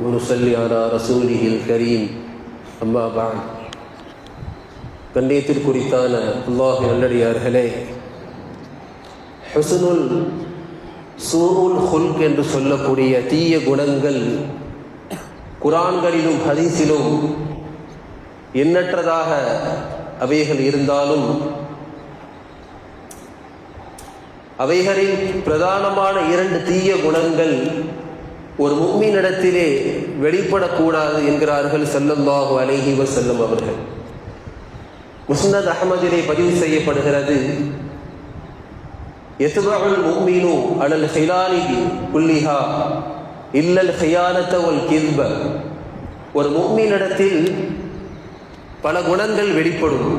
ونصلي على رسوله الكريم أما بعد. கண்ணியத்திற்குரித்தான அல்லாஹ்வின் நல்லடியார்களே, ஹுஸ்னுல் சூஉல் ஹுல்க் என்று சொல்லக்கூடிய தீய குணங்கள் குர்ஆன்களிலும் ஹதீஸிலும் எண்ணற்றதாக அவைகள் இருந்தாலும் அவைகளில் பிரதானமான 2 தீய குணங்கள் ஒரு முஃமினிடத்திலே வெளிப்படக்கூடாது என்கிறார்கள் ஸல்லல்லாஹு அலைஹி வஸல்லம் அவர்கள். முஸ்னத் அஹ்மதிலே பதிவு செய்யப்படுகிறது, யத்பஉல் முஃமினு அலல் ஹிலாலி குல்லிஹா இல்லல் ஹியானத வல் கிஸ்ப. ஒரு முஃமினிடத்தில் பல குணங்கள் வெளிப்படும்,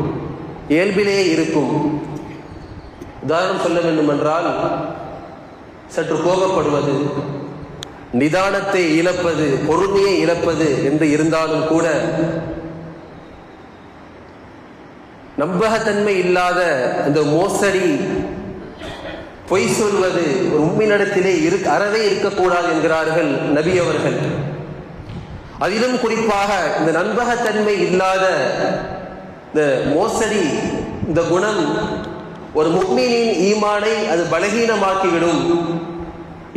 இயல்பிலே இருக்கும். உதாரணம் சொல்ல வேண்டுமென்றால், சற்று கோபப்படுவது, நிதானத்தை இழப்பது, பொறுமையை இழப்பது என்று இருந்தாலும் கூட நம்பகத்தன்மை இல்லாத அந்த மோசடி, பொய் சொல்வது ஒரு முஃமினிடத்திலே அறவே இருக்கக்கூடாது என்கிறார்கள் நபி அவர்கள். அதிலும் குறிப்பாக இந்த நம்பகத்தன்மை இல்லாத இந்த மோசடி, இந்த குணம் ஒரு முஃமினின் ஈமானை அது பலகீனமாக்கிவிடும்,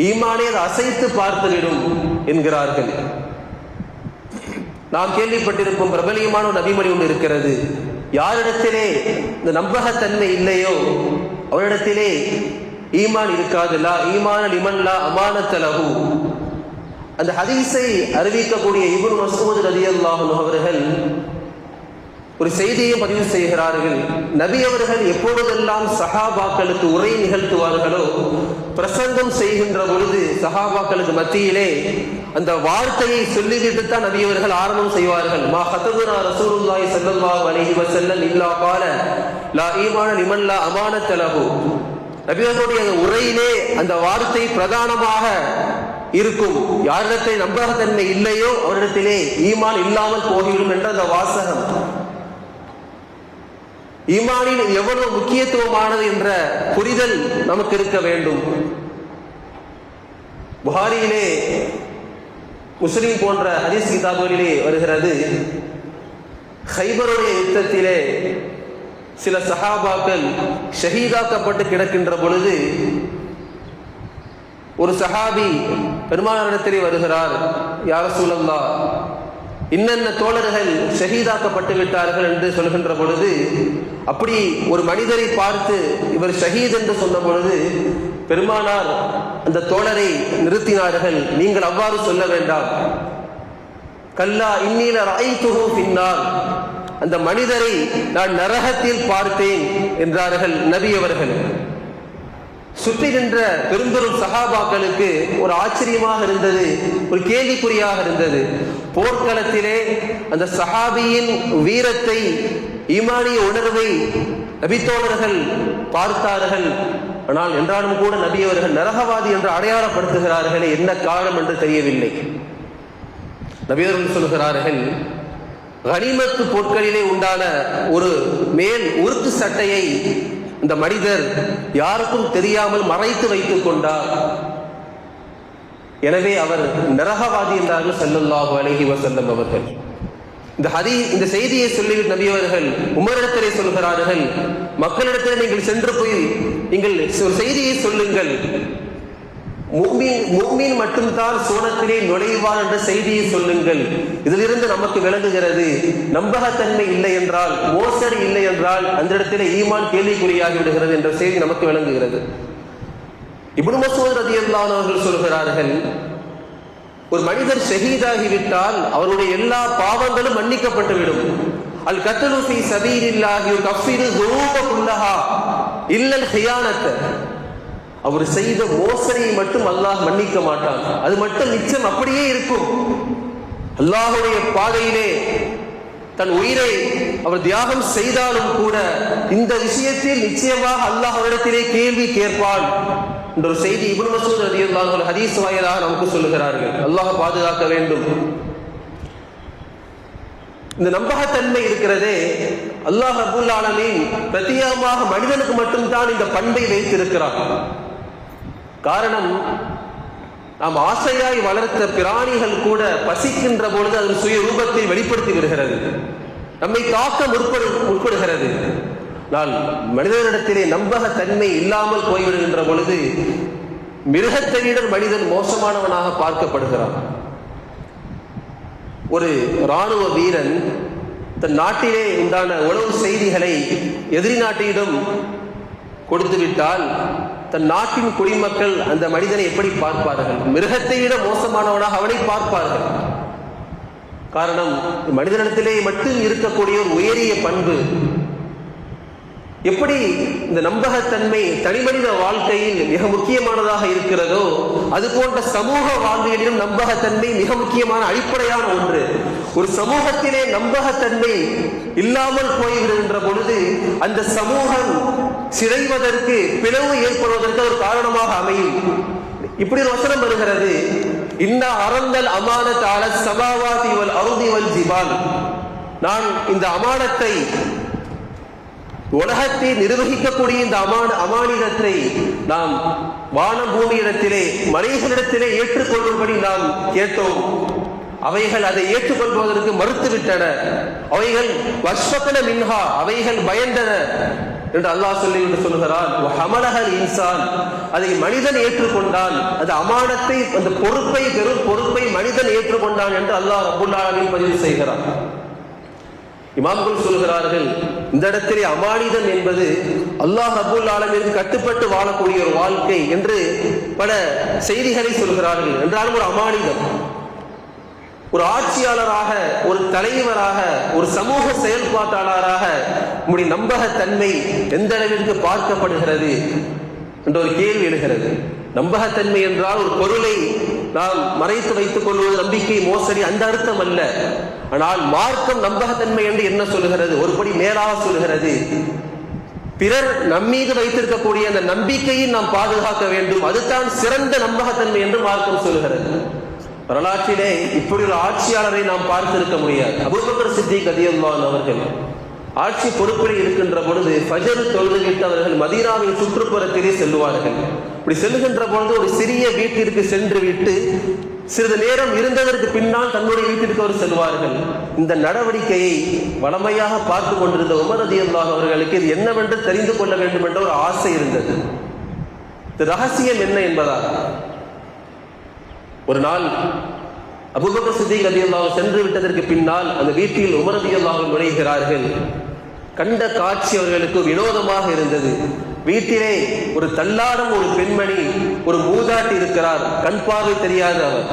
ஈமானை அது அசைத்து பார்த்துவிடும் என்கிறார்கள். நாம் கேள்விப்பட்டிருக்கும் பிரபலியமான ஒரு நபிமொழி ஒன்று இருக்கிறது, யாரிடத்திலே இந்த நம்பகத்தன்மை இல்லையோ அவரிடத்திலே ஈமான் இருக்காது. லா ஈமான லிமன் லா அமானத லஹு. அந்த ஹதீஸை அறிவிக்கக்கூடிய இப்னு மஸ்ஊத் ரலியல்லாஹு அன்ஹு அவர்கள் ஒரு செய்தியை பதிவு செய்கிறார்கள். நபி அவர்கள் எப்பொழுதெல்லாம் சஹாபாக்களுக்கு உரை நிகழ்த்துவார்களோ, பிரசங்கம் செய்கின்ற பொழுது சஹாபாக்களுக்கு மத்தியிலே அந்த வார்த்தையை சொல்லிவிட்டு தான் நபி அவர்கள் ஆரம்பம் செய்வார்கள். மா ஹதபுனா ரசூலுல்லாஹி ஸல்லல்லாஹு அலைஹி வஸல்லம் இல்லா கால லா ஈமான லிமன் லா அமானத லஹு. நபி அவர்களுடைய உரையிலே அந்த வார்த்தை பிரதானமாக இருக்கும். யாரிடத்தை நம்பகத்தன்மை இல்லையோ அவரிடத்திலே ஈமான் இல்லாமல் போகிவிடும் என்ற அந்த வாசகம் ஈமானின் எவ்வளவு முக்கியத்துவமானது என்ற புரிதல் நமக்கு இருக்க வேண்டும். புகாரியிலே, முஸ்லிம் போன்ற ஹதீஸ் கிதாபுகளிலே வருகிறது, கைபருடைய யுத்தத்திலே சில சஹாபாக்கள் ஷஹீதாக்கப்பட்டு கிடக்கின்ற பொழுது ஒரு சஹாபி பெருமானாரிடத்திலே வருகிறார், யா ரசூலல்லாஹ், இன்னென்ன தோழர்கள் ஷஹீதாக்கப்பட்டு விட்டார்கள் என்று சொல்கின்ற பொழுது, அப்படி ஒரு மனிதரை பார்த்து இவர் ஷஹீத் என்று சொன்ன பொழுது பெருமானார் அந்த தோழரை நிறுத்தினார்கள். நீங்கள் அவ்வாறு சொல்ல வேண்டாம், கல்லா இன்னீல ரஅய்துஹு ஃபின்னார், அந்த மனிதரை நான் நரகத்தில் பார்த்தேன் என்றார்கள் நபி அவர்கள். சுற்றி நின்ற பெரும்பெரும் சஹாபாக்களுக்கு ஒரு ஆச்சரியமாக இருந்தது, ஒரு கேள்விக்குறியாக இருந்தது. போர்க்களத்திலே அந்த சஹாபியின் வீரத்தை, ஈமானிய உணர்வை நபித்தோழர்கள் பார்த்தார்கள். ஆனால் என்றாலும் கூட நபி அவர்கள் நரகவாதி என்று அடையாளப்படுத்துகிறார்களே, என்ன காரணம் என்று தெரியவில்லை. நபி அவர்கள் சொல்கிறார்கள், கனிமத்து பொருட்களிலே உண்டான ஒரு மேல் உருத்து சட்டையை இந்த மனிதர் யாருக்கும் தெரியாமல் மறைத்து வைத்துக் கொண்டார், எனவே அவர் நரகவாதி என்றார்கள் ஸல்லல்லாஹு அலைஹி வஸல்லம் அவர்கள். இந்த செய்தியை சொல்லிவிட்டு நபி அவர்கள் உமரிடத்திலே சொல்கிறார்கள், மக்களிடத்திலே நீங்கள் சென்று போய் நீங்கள் ஒரு செய்தியை சொல்லுங்கள், முஃமின் மட்டும்தான் சோனத்திலே நுழைவார் என்ற செய்தியை சொல்லுங்கள். இதிலிருந்து நமக்கு விளங்குகிறது, நம்பகத்தன்மை இல்லை என்றால், மோசடி இல்லை என்றால் அந்த இடத்திலே ஈமான் கேள்விக்குறியாகி விடுகிறது என்ற செய்தி நமக்கு விளங்குகிறது. இப்னு மஸ்ஊத் ரலியல்லாஹு அன்ஹு அவர்கள் சொல்கிறார்கள், ஒரு மனிதர் ஷஹீதாகிவிட்டால் அவருடைய எல்லா பாவங்களும் மன்னிக்கப்பட்டுவிடும். அல் கத்லு ஃபீ ஸபீலில்லாஹி யுகஃபிரு ذُنُوبَ குல்லஹா இல்லல் ஹியானத. அவர் செய்த மோசடியை மட்டும் அல்லாஹ் மன்னிக்க மாட்டான், அது மட்டும் நிச்சயம் அப்படியே இருக்கும். அல்லாஹ்வுடைய பாதையிலே தன் உயிரை அவர் தியாகம் செய்தாலும் கூட இந்த விஷயத்தில் நிச்சயமாக அல்லாஹ் அவரிடத்திலே கேள்வி கேட்பான் என்ற ஒரு செய்தி இப்னு மஸ்ஊத் ரலியல்லாஹு அன்ஹு ஹதீஸ் வாயிலாக நமக்கு சொல்லுகிறார்கள். அல்லாஹ் பாதுகாக்க வேண்டும். இந்த நம்பகத்தன்மை இருக்கிறதே, அல்லாஹ் ரப்பல் ஆலமீன் பிரத்யேகமாக மனிதனுக்கு மட்டும்தான் இந்த பண்பை வைத்திருக்கிறார். காரணம், நாம் ஆசையாய் வளர்த்த பிராணிகள் கூட பசிக்கின்ற பொழுது அதன் சுய ரூபத்தை வெளிப்படுத்தி விடுகிறது, நம்மை தாக்க முற்படுகிறது. நான் மனிதனிடத்திலே நம்பகத்தன்மை இல்லாமல் போய்விடுகின்ற பொழுது மிருகத்தை விட மனிதன் மோசமானவனாக பார்க்கப்படுகிறான். ஒரு இராணுவ வீரன் தன் நாட்டிலே உண்டான உளவு செய்திகளை எதிரி நாட்டிடம் கொடுத்துவிட்டால் தன் நாட்டின் குடிமக்கள் அந்த மனிதனை எப்படி பார்ப்பார்கள்? மிருகத்தை விட மோசமானவனாக அவனை பார்ப்பார்கள். காரணம், மனிதனிடத்திலே மட்டும் இருக்கக்கூடிய ஒரு உயரிய பண்பு. எப்படி இந்த நம்பகத்தன்மை தனிமனித வாழ்க்கையில் மிக முக்கியமானதாக இருக்கிறதோ அது போன்ற சமூக வாழ்வியலிலும் நம்பகத்தன்மை மிக முக்கியமான அடிப்படையான ஒன்று. ஒரு சமூகத்திலே நம்பகத்தன்மை இல்லாமல் போய்விடுகின்ற பொழுது அந்த சமூகம் சிதைவதற்கு, பிளவு ஏற்படுவதற்கு ஒரு காரணமாக அமையும். இப்படி ஒரு வசனம் வருகிறது, இன்ன அரந்தல் அமானத் அல ஸமாவாதி வல் அர்தி வல் ஜிபால். நான் இந்த அமானத்தை, உலகத்தை நிர்வகிக்கக்கூடிய இந்த அமானிதத்தை நாம் வானம் பூமியிடத்திலே மனிதர்களிடத்திலே ஏற்றுக்கொள்ளும்படி நாம் கேட்டோம். அவைகள் அதை ஏற்றுக்கொள்வதற்கு மறுத்துவிட்டன. அவைகள் வஷ்பகன மின்ஹா, அவைகள் பயந்தன என்று அல்லாஹ் சொல்லுகிறான். ஹமலஹல் இன்சான், அதை மனிதன் ஏற்றுக்கொண்டான். அது அமானத்தை, அந்த பொறுப்பை, பெரும் பொறுப்பை மனிதன் ஏற்றுக்கொண்டான் என்று அல்லாஹ் ரப்புல் ஆலமீன் பதிவு செய்கிறான். இமாம்கள் சொல்கிறார்கள், இந்த இடத்திலே அமானிதம் என்பது அல்லாஹ் ரப்புல் ஆலமீனுக்கு கட்டுப்பட்டு வாழக்கூடிய ஒரு வாழ்க்கை என்று பல செய்திகளை சொல்கிறார்கள். என்றாலும் ஒரு அமானிதம், ஒரு ஆட்சியாளராக, ஒரு தலைவராக, ஒரு சமூக செயல்பாட்டாளராக நம்முடைய நம்பகத்தன்மை எந்த அளவிற்கு பார்க்கப்படுகிறது என்ற ஒரு கேள்வி எழுகிறது. நம்பகத்தன்மை என்றால் ஒரு பொருளை நாம் மறைத்து வைத்துக் கொள்வது நம்பிக்கை மோசடி, அந்த அர்த்தம் அல்ல. ஆனால் மார்க்கம் நம்பகத்தன்மை என்று என்ன சொல்லுகிறது? ஒருபடி மேலாக சொல்லுகிறது. பிறர் நம்மீது வைத்திருக்கக்கூடிய அந்த நம்பிக்கையை நாம் பாதுகாக்க வேண்டும், அதுதான் சிறந்த நம்பகத்தன்மை என்று மார்க்கம் சொல்லுகிறது. வரலாற்றிலே இப்படி ஒரு ஆட்சியாளரை நாம் பார்த்திருக்க முடியாது. அபூபக்கர் சித்திக் ரலியல்லாஹு அவர்கள் ஆட்சி பொறுப்பில் இருக்கின்ற பொழுது ஃபஜர் தொழுதுவிட்டு அவர்கள் மதீனாவின் சுற்றுப்புறத்திலே செல்வார்கள். இப்படி செல்லுகின்ற பொழுது ஒரு சிறிய வீட்டிற்கு சென்று விட்டு சிறிது நேரம் இருந்ததற்கு பின்னால் தன்னுடைய வீட்டிற்கு அவர் செல்வார்கள். இந்த நடவடிக்கையை வளமையாக பார்த்து கொண்டிருந்த உமர் ரலியல்லாஹு அவர்களுக்கு இது என்னவென்று தெரிந்து கொள்ள வேண்டும் என்ற ஒரு ஆசை இருந்தது. இந்த ரகசியம் என்ன என்பதாக ஒரு நாள் அபூபக்கர் சித்திக் ரலியல்லாஹு சென்று விட்டதற்கு பின்னால் அந்த வீட்டில் உமர் ரலியல்லாஹு நுழைகிறார்கள். கண்ட காட்சி அவர்களுக்கு வினோதமாக இருந்தது. வீட்டிலே ஒரு தள்ளாடும் ஒரு பெண்மணி, ஒரு மூதாட்டி இருக்கிறார், கண் பார்வை தெரியாத அவர்.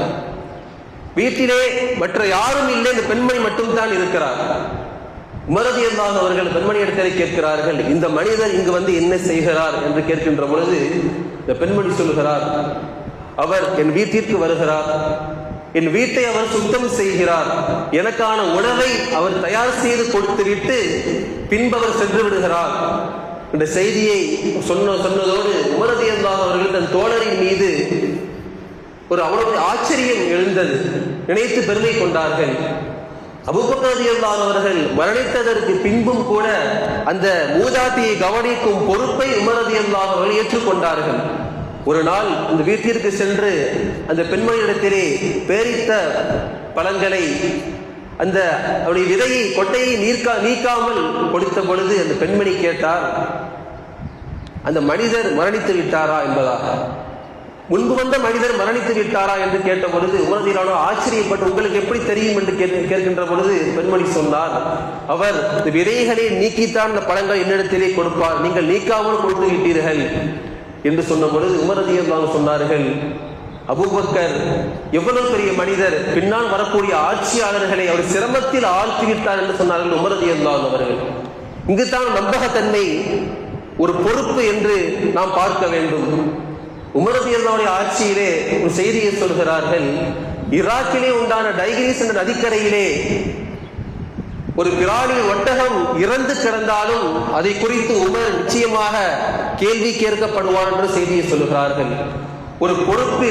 வீட்டிலே மற்ற யாரும் இல்லை, இந்த பெண்மணி மட்டும் தான் இருக்கிறார். உமர் ரலியல்லாஹு அவர்கள் பெண்மணி இடத்திலே கேட்கிறார்கள், இந்த மனிதர் இங்கு வந்து என்ன செய்கிறார் என்று கேட்கின்ற பொழுது இந்த பெண்மணி சொல்கிறார், அவர் என் வீட்டிற்கு வருகிறார், என் வீட்டை அவர் சுத்தம் செய்கிறார், எனக்கான உணவை அவர் தயார் செய்து கொடுத்துவிட்டு பின்பு அவர் சென்று விடுகிறார் என்ற செய்தியை சொன்னதோடு உமர் ரலியல்லாஹு அவர்கள் தன் தோழரின் மீது ஒரு அவ்வளவு ஆச்சரியம் எழுந்தது. நினைத்து பெருமை கொண்டார்கள். அபூபக்கர் ரலியல்லாஹு அவர்கள் மரணித்ததற்கு பின்பும் கூட அந்த மூதாட்டியை கவனிக்கும் பொறுப்பை உமர் ரலியல்லாஹு அவர்கள் ஏற்றுக்கொண்டார்கள். ஒரு நாள் அந்த வீட்டிற்கு சென்று அந்த பெண்மணியிடத்திலே பேரித்த பழங்களை, அந்த அவருடைய விதையை, கொட்டையை நீக்காமல் கொடுத்த பொழுது அந்த பெண்மணி கேட்டார், அந்த மனிதர் மரணித்து விட்டாரா என்பதாக. முன்பு வந்த மனிதர் மரணித்து விட்டாரா என்று கேட்ட பொழுது உமர் ரலியல்லாஹு ஆச்சரியப்பட்டு, உங்களுக்கு எப்படி தெரியும் என்று கேட்கின்ற பொழுது பெண்மணி சொன்னார், அவர் இந்த விதைகளை நீக்கித்தான் அந்த பழங்கள் என்னிடத்திலே கொடுப்பார், நீங்கள் நீக்காமல் கொடுத்து விட்டீர்கள் என்று சொன்ன பொழுது உமர் ரலியல்லாஹு சொன்னார்கள், அபூபக்கர் எவ்வளவு பெரிய மனிதர், பின்னால் வரக்கூடிய ஆட்சியாளர்களை அவர் சிரமத்தில் ஆழ்த்திவிட்டார் என்று சொன்னார்கள் உமர் ரலியல்லாஹு அவர்கள். இங்குதான் நம்பகத்தன்மை ஒரு பொறுப்பு என்று நாம் பார்க்க வேண்டும். உமர் ரலியல்லாஹு ஆட்சியிலே ஒரு செய்தியை சொல்கிறார்கள், ஈராக்கிலே உண்டான டைகிரிஸ் என்ற நதிக்கரையிலே ஒரு பிராணி, ஒட்டகம் இறந்து கிடந்தாலும் அதை குறித்து உமர் நிச்சயமாக கேள்வி கேட்கப்படுவார் என்ற செய்தியை சொல்லுகிறார்கள். ஒரு பொறுப்பு,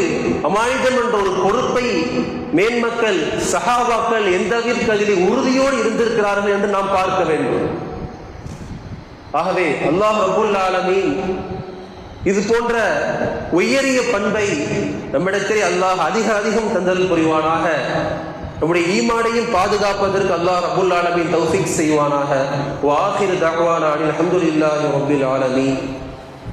அமானிதம் என்ற ஒரு பொறுப்பை மேன்மக்கள், சஹாபாக்கள் எந்த அதிலே உறுதியோடு இருந்திருக்கிறார்கள் என்று நாம் பார்க்க வேண்டும். ஆகவே அல்லாஹ் ரப்புல் ஆலமீன் இது போன்ற உயரிய பண்பை நம்மிடத்திலே அல்லாஹ் அதிகம் தந்தல் புரிவானாக. நம்முடைய ஈமானையும் பாதுகாப்பதற்கு அல்லாஹ் ரப்புல் ஆலமீன் தௌஃபீக் செய்வானாக. வ ஆகிரு தஅவானா அல்ஹம்துலில்லாஹி ரப்பில் ஆலமீன்.